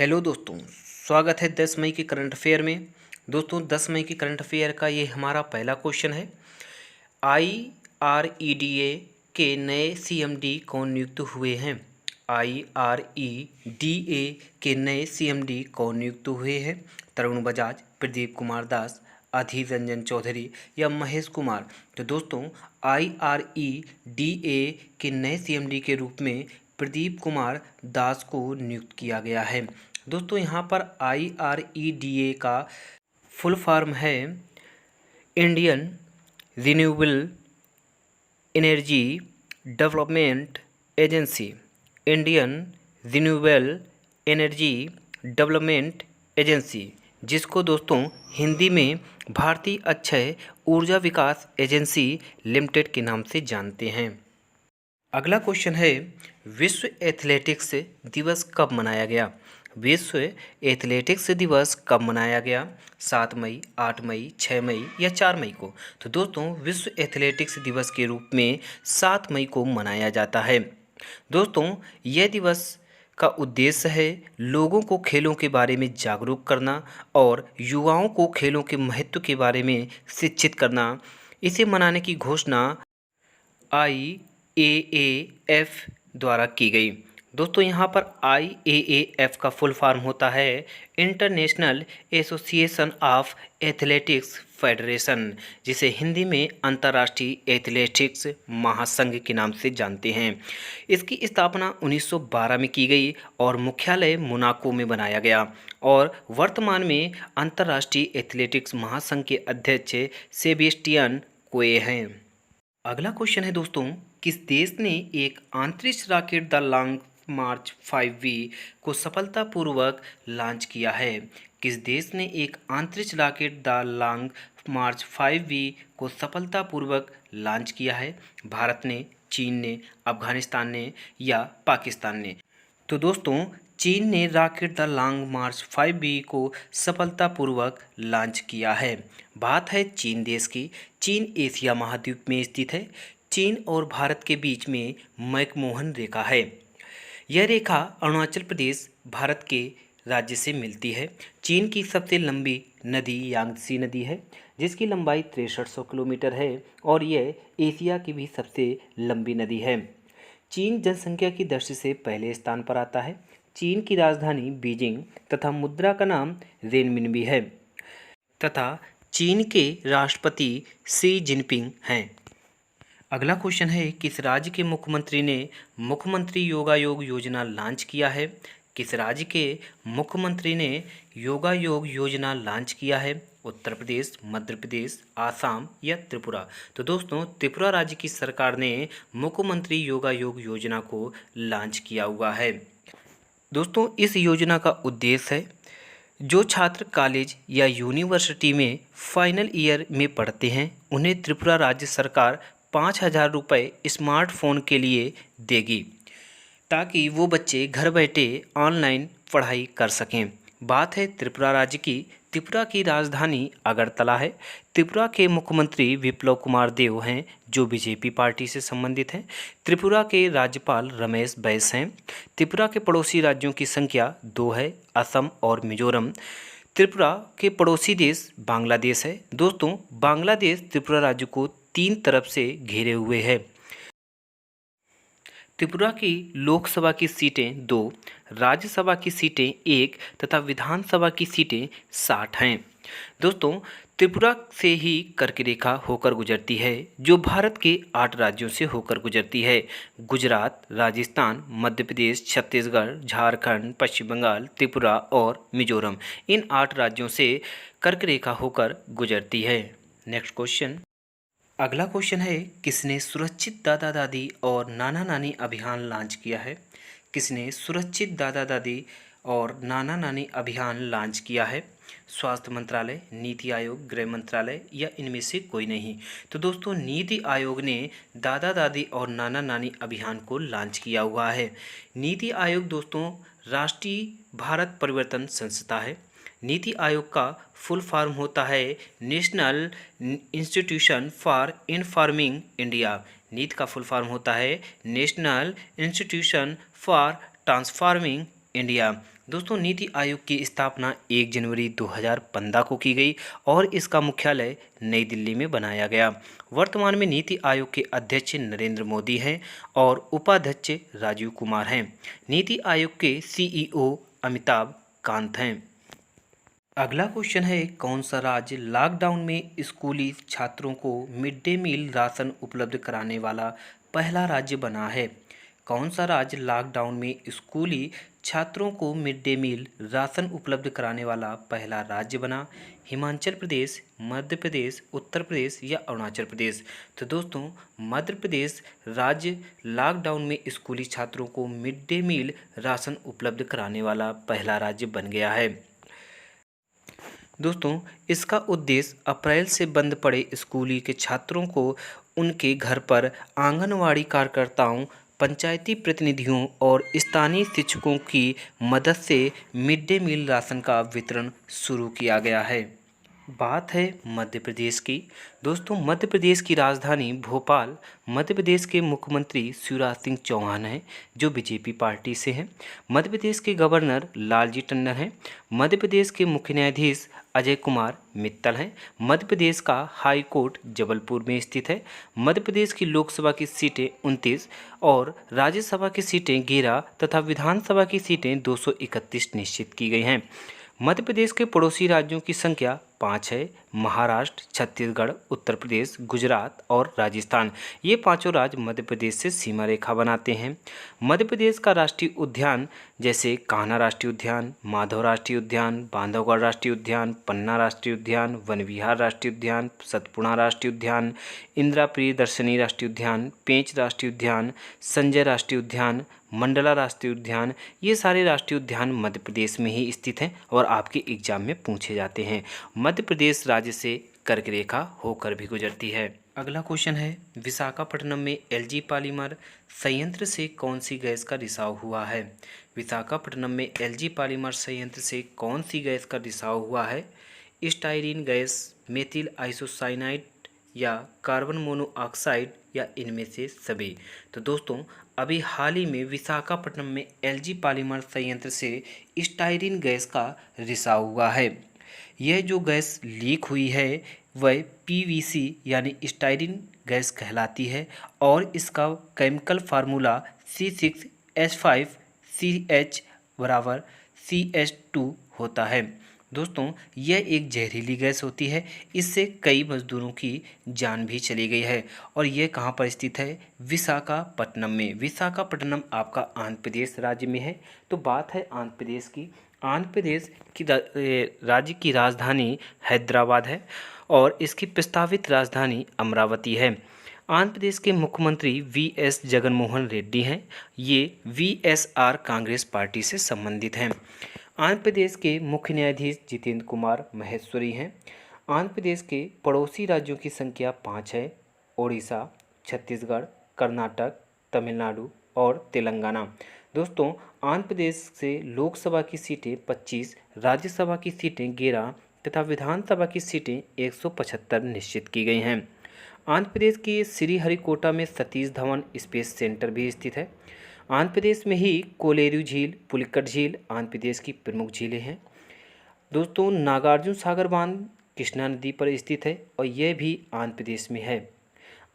Hello दोस्तों, स्वागत है 10 मई के करंट अफेयर में। दोस्तों 10 मई के करंट अफेयर का ये हमारा पहला क्वेश्चन है। IREDA के नए CMD कौन नियुक्त हुए हैं? IREDA के नए CMD कौन नियुक्त हुए हैं? तरुण बजाज, प्रदीप कुमार दास, अधीर रंजन चौधरी या महेश कुमार। तो दोस्तों IREDA के नए CMD के रूप में प्रदीप कुमार दास को नियुक्त किया गया है। दोस्तों यहाँ पर IREDA का फुल फॉर्म है Indian renewable energy development agency. Indian renewable energy development agency, जिसको दोस्तों हिंदी में भारतीय अक्षय ऊर्जा विकास एजेंसी लिमिटेड के नाम से जानते हैं। अगला क्वेश्चन है, विश्व एथलेटिक्स दिवस कब मनाया गया? विश्व एथलेटिक्स दिवस कब मनाया गया? 7 मई, 8 मई, 6 मई या 4 मई को? तो दोस्तों विश्व एथलेटिक्स दिवस के रूप में 7 मई को मनाया जाता है। दोस्तों यह दिवस का उद्देश्य है लोगों को खेलों के बारे में जागरूक करना और युवाओं को खेलों के महत्व के बारे में शिक्षित करना। इसे मनाने की घोषणा IAAF द्वारा की गई। दोस्तों यहाँ पर IAAF का फुल फॉर्म होता है international association of athletics federation, जिसे हिंदी में अंतर्राष्ट्रीय एथलेटिक्स महासंघ के नाम से जानते हैं। इसकी स्थापना 1912 में की गई और मुख्यालय मोनाको में बनाया गया और वर्तमान में अंतर्राष्ट्रीय एथलेटिक्स महासंघ के अध्यक्ष सेबेस्टियन कोए हैं। अगला क्वेश्चन है दोस्तों, किस देश ने एक अंतरिक्ष rocket the long March 5V को सफलतापूर्वक लॉन्च किया है? किस देश ने एक अंतरिक्ष rocket the long March 5V को सफलतापूर्वक लॉन्च किया है? भारत ने, चीन ने, अफगानिस्तान ने या पाकिस्तान ने? तो दोस्तों चीन ने rocket the long March 5V को सफलतापूर्वक लॉन्च किया है। बात है चीन देश की। चीन एशिया महाद्वीप में स्थित है। चीन और भारत के बीच में मैकमोहन रेखा है। यह रेखा अरुणाचल प्रदेश भारत के राज्य से मिलती है। चीन की सबसे लंबी नदी यांगत्से नदी है, जिसकी लंबाई 6300 किलोमीटर है और यह एशिया की भी सबसे लंबी नदी है। चीन जनसंख्या की दृष्टि से पहले स्थान पर आता है। चीन की राजधानी बीजिंग तथा मुद्रा का नाम रेनमिनबी है तथा चीन के राष्ट्रपति शी जिनपिंग हैं। अगला क्वेश्चन है, किस राज्य के मुख्यमंत्री ने मुख्यमंत्री योगायोग योजना लॉन्च किया है? किस राज्य के मुख्यमंत्री ने योगायोग योजना लॉन्च किया है? उत्तर प्रदेश, मध्य प्रदेश, आसाम या त्रिपुरा? तो दोस्तों त्रिपुरा राज्य की सरकार ने मुख्यमंत्री योगायोग योजना को लॉन्च किया हुआ है। दोस्तों इस योजना का उद्देश्य है जो छात्र कॉलेज या यूनिवर्सिटी में फाइनल ईयर में पढ़ते हैं उन्हें त्रिपुरा राज्य सरकार 5,000 रुपये स्मार्टफोन के लिए देगी ताकि वो बच्चे घर बैठे ऑनलाइन पढ़ाई कर सकें। बात है त्रिपुरा राज्य की। त्रिपुरा की राजधानी अगरतला है। त्रिपुरा के मुख्यमंत्री विप्लव कुमार देव हैं जो बीजेपी पार्टी से संबंधित हैं। त्रिपुरा के राज्यपाल रमेश बैस हैं। त्रिपुरा के पड़ोसी राज्यों की संख्या 2 है, असम और मिजोरम। त्रिपुरा के पड़ोसी देश बांग्लादेश है। दोस्तों बांग्लादेश त्रिपुरा राज्य को 3 तरफ से घेरे हुए है। त्रिपुरा की लोकसभा की सीटें 2, राज्यसभा की सीटें 1 तथा विधानसभा की सीटें 60 हैं। दोस्तों त्रिपुरा से ही कर्क रेखा होकर गुजरती है जो भारत के 8 राज्यों से होकर गुजरती है। गुजरात, राजस्थान, मध्य प्रदेश, छत्तीसगढ़, झारखंड, पश्चिम बंगाल, त्रिपुरा और मिजोरम, इन 8 राज्यों से कर्क रेखा होकर गुजरती है। Next question. अगला क्वेश्चन है, किसने सुरक्षित दादा दादी और नाना नानी अभियान लॉन्च किया है? किसने सुरक्षित दादा दादी और नाना नानी अभियान लॉन्च किया है? स्वास्थ्य मंत्रालय, नीति आयोग, गृह मंत्रालय या इनमें से कोई नहीं? तो दोस्तों नीति आयोग ने दादा दादी और नाना नानी अभियान को लॉन्च किया हुआ है। नीति आयोग दोस्तों राष्ट्रीय भारत परिवर्तन संस्था है। नीति आयोग का फुल फॉर्म होता है national institution for informing India. नीति का फुल फॉर्म होता है national institution for transforming India. दोस्तों नीति आयोग की स्थापना 1 जनवरी 2015 को की गई और इसका मुख्यालय नई दिल्ली में बनाया गया। वर्तमान में नीति आयोग के अध्यक्ष नरेंद्र मोदी हैं और उपाध्यक्ष राजीव कुमार हैं। नीति आयोग के सीईओ अमिताभ कांत हैं। अगला क्वेश्चन है, कौन सा राज्य लॉकडाउन में स्कूली छात्रों को मिड डे मील राशन उपलब्ध कराने वाला पहला राज्य बना है? कौन सा राज्य लॉकडाउन में स्कूली छात्रों को मिड डे मील राशन उपलब्ध कराने वाला पहला राज्य बना? हिमाचल प्रदेश, मध्य प्रदेश, उत्तर प्रदेश या अरुणाचल प्रदेश? तो दोस्तों मध्य प्रदेश राज्य लॉकडाउन में स्कूली छात्रों को मिड डे मील राशन उपलब्ध कराने वाला पहला राज्य बन गया है। दोस्तों इसका उद्देश्य अप्रैल से बंद पड़े स्कूली के छात्रों को उनके घर पर आंगनवाड़ी कार्यकर्ताओं, पंचायती प्रतिनिधियों और स्थानीय शिक्षकों की मदद से मिड डे मील राशन का वितरण शुरू किया गया है। बात है मध्य प्रदेश की। दोस्तों मध्य प्रदेश की राजधानी भोपाल मध्य प्रदेश के मुख्यमंत्री शिवराज सिंह चौहान हैं, जो बीजेपी पार्टी से हैं। मध्य प्रदेश के गवर्नर लालजी टंडन हैं। मध्य प्रदेश के मुख्य न्यायाधीश अजय कुमार मित्तल हैं। मध्य प्रदेश का हाई कोर्ट जबलपुर में स्थित है। मध्य प्रदेश की लोकसभा की सीटें 29 और राज्यसभा की सीटें 11 तथा विधानसभा की सीटें 231 निश्चित की गई हैं। मध्य प्रदेश के पड़ोसी राज्यों की संख्या 5 है। महाराष्ट्र, छत्तीसगढ़, उत्तर प्रदेश, गुजरात और राजस्थान, ये पांचों राज्य मध्य प्रदेश से सीमा रेखा बनाते हैं। मध्य प्रदेश का राष्ट्रीय उद्यान जैसे कान्हा राष्ट्रीय उद्यान, माधव राष्ट्रीय उद्यान, बांधवगढ़ राष्ट्रीय उद्यान, पन्ना राष्ट्रीय उद्यान, वन विहार राष्ट्रीय उद्यान, सतपुड़ा राष्ट्रीय उद्यान, इंदिरा प्रियदर्शनी राष्ट्रीय उद्यान, पेंच राष्ट्रीय उद्यान, संजय राष्ट्रीय उद्यान, मंडला राष्ट्रीय उद्यान, ये सारे राष्ट्रीय उद्यान मध्य प्रदेश में ही स्थित हैं और आपके एग्जाम में पूछे जाते हैं। मध्य प्रदेश राज्य से कर्क रेखा होकर भी गुजरती है। अगला क्वेश्चन है, विशाखापट्टनम में एलजी पॉलीमर संयंत्र से कौन सी गैस का रिसाव हुआ है? विशाखापट्टनम में एलजी पॉलीमर संयंत्र से कौन सी गैस का रिसाव हुआ है? स्टाइरीन गैस, मेथिल आइसोसाइनाइड या कार्बन मोनोऑक्साइड या इनमें से सभी? तो दोस्तों अभी हाल ही में विशाखापट्टनम में एलजी पॉलीमर संयंत्र से स्टाइरीन गैस का रिसाव हुआ है। यह जो गैस लीक हुई है वह पीवीसी यानी स्टाइरीन गैस कहलाती है और इसका केमिकल फार्मूला C6H5CH बराबर CH2 होता है। दोस्तों यह एक जहरीली गैस होती है। इससे कई मजदूरों की जान भी चली गई है और यह कहाँ पर स्थित है? विशाखापट्टनम में। विशाखापट्टनम आपका आंध्र प्रदेश राज्य में है। तो बात है आंध्र प्रदेश की। आंध्र प्रदेश की राज्य की राजधानी हैदराबाद है और इसकी प्रस्तावित राजधानी अमरावती है। आंध्र प्रदेश के मुख्यमंत्री वीएस जगनमोहन रेड्डी हैं। ये वीएसआर कांग्रेस पार्टी से संबंधित हैं। आंध्र प्रदेश के मुख्य न्यायाधीश जितेंद्र कुमार महेश्वरी हैं। आंध्र प्रदेश के पड़ोसी राज्यों की संख्या 5 है। ओडिशा, छत्तीसगढ़, कर्नाटक, तमिलनाडु और तेलंगाना। दोस्तों आंध्र प्रदेश से लोकसभा की सीटें 25, राज्यसभा की सीटें 11 तथा विधानसभा की सीटें 175 निश्चित की गई हैं। आंध्र प्रदेश के श्रीहरिकोटा में सतीश धवन स्पेस सेंटर भी स्थित है। आंध्र प्रदेश में ही कोलेरू झील, पुलिकट झील आंध्र प्रदेश की प्रमुख झीलें हैं। दोस्तों नागार्जुन सागर बांध कृष्णा नदी पर स्थित है और यह भी आंध्र प्रदेश में है।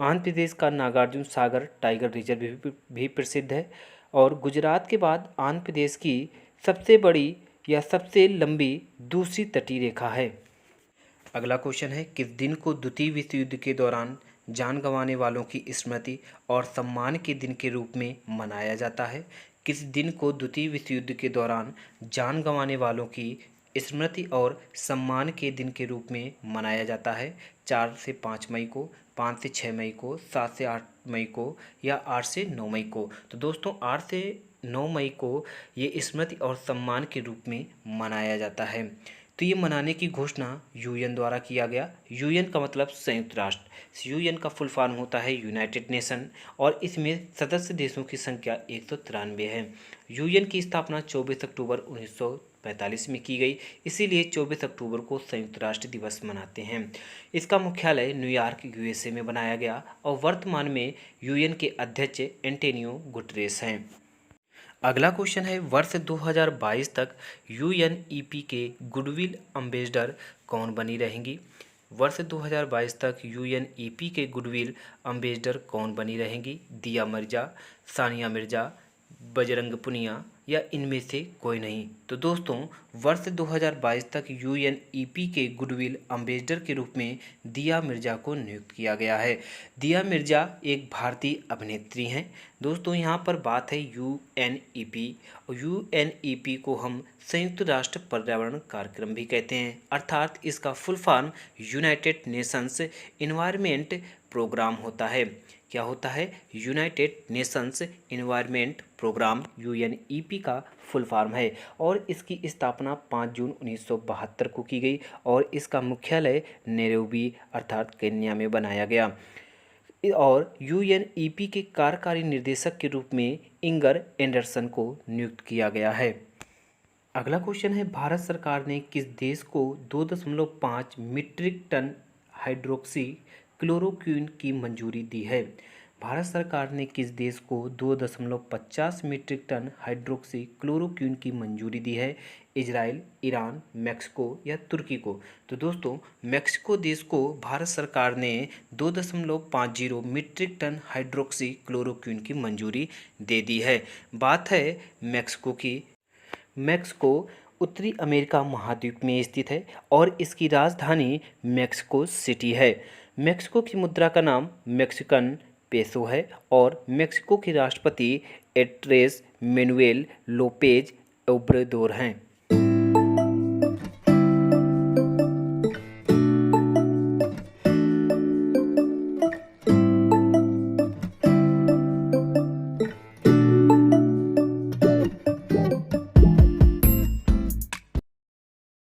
आंध्र प्रदेश का नागार्जुन सागर टाइगर रिजर्व भी प्रसिद्ध है और गुजरात के बाद आंध्र प्रदेश की सबसे बड़ी या सबसे लंबी दूसरी तटीय रेखा है। अगला क्वेश्चन है, किस दिन को द्वितीय विश्व युद्ध के दौरान जान गंवाने वालों की स्मृति और सम्मान के दिन के रूप में मनाया जाता है? किस दिन को द्वितीय विश्व युद्ध के दौरान जान गंवाने वालों की स्मृति और सम्मान के दिन के रूप में मनाया जाता है? 4 से 5 मई को, 5 से 6 मई को, 7 से 8 मई को या 8 से 9 मई को? तो दोस्तों 8 से 9 मई को ये स्मृति और सम्मान के रूप में मनाया जाता है। तो ये मनाने की घोषणा यूएन द्वारा किया गया। यूएन का मतलब संयुक्त राष्ट्र। यूएन का फुल फॉर्म होता है यूनाइटेड नेशन और इसमें सदस्य देशों की संख्या 193 है। यूएन की स्थापना 24 अक्टूबर 1945 में की गई, इसीलिए 24 अक्टूबर को संयुक्त राष्ट्र दिवस मनाते हैं। इसका मुख्यालय न्यूयॉर्क यूएसए में बनाया गया और वर्तमान में यूएन के अध्यक्ष एंटोनियो गुटेरेस हैं। अगला क्वेश्चन है, वर्ष 2022 तक यूएनईपी के गुडविल एम्बेसडर कौन बनी रहेंगी? वर्ष 2022 तक यूएनईपी के गुडविल एम्बेसडर कौन बनी रहेंगी? दिया मिर्जा, सानिया मिर्जा, बजरंग पुनिया या इनमें से कोई नहीं? तो दोस्तों, वर्ष 2022 तक यूएनईपी के गुडविल एम्बेसडर के रूप में दिया मिर्जा को नियुक्त किया गया है। दिया मिर्जा एक भारतीय अभिनेत्री हैं। दोस्तों, यहाँ पर बात है यूएनईपी, और यूएनईपी को हम संयुक्त राष्ट्र पर्यावरण कार्यक्रम भी कहते हैं, अर्थात इसका full form united nations environment programme होता है। क्या होता है? United nations environment programme UNEP का फुल फॉर्म है, और इसकी स्थापना 5 जून 1972 को की गई, और इसका मुख्यालय नैरोबी अर्थात केन्या में बनाया गया। और यूएनईपी के कार्यकारी निर्देशक के रूप में इंगर एंडरसन को नियुक्त किया गया है। अगला क्वेश्चन है, भारत सरकार ने किस देश को 2.5 मीट्रिक टन हाइड्रोक्सी क्लोरोक्विन की मंजूरी दी है? भारत सरकार ने किस देश को 2.50 मीट्रिक टन हाइड्रोक्सी क्लोरोक्विन की मंजूरी दी है? इजराइल, ईरान, मैक्सिको या तुर्की को? तो दोस्तों, मैक्सिको देश को भारत सरकार ने 2.50 मीट्रिक टन हाइड्रोक्सी क्लोरोक्विन की मंजूरी दे दी है। बात है मैक्सिको की। मैक्सिको उत्तरी अमेरिका महाद्वीप में स्थित है, और इसकी राजधानी मैक्सिको सिटी है। मैक्सिको की मुद्रा का नाम मैक्सिकन पेसो है, और मैक्सिको के राष्ट्रपति एंड्रेस मैनुएल लोपेज ओब्राडोर हैं।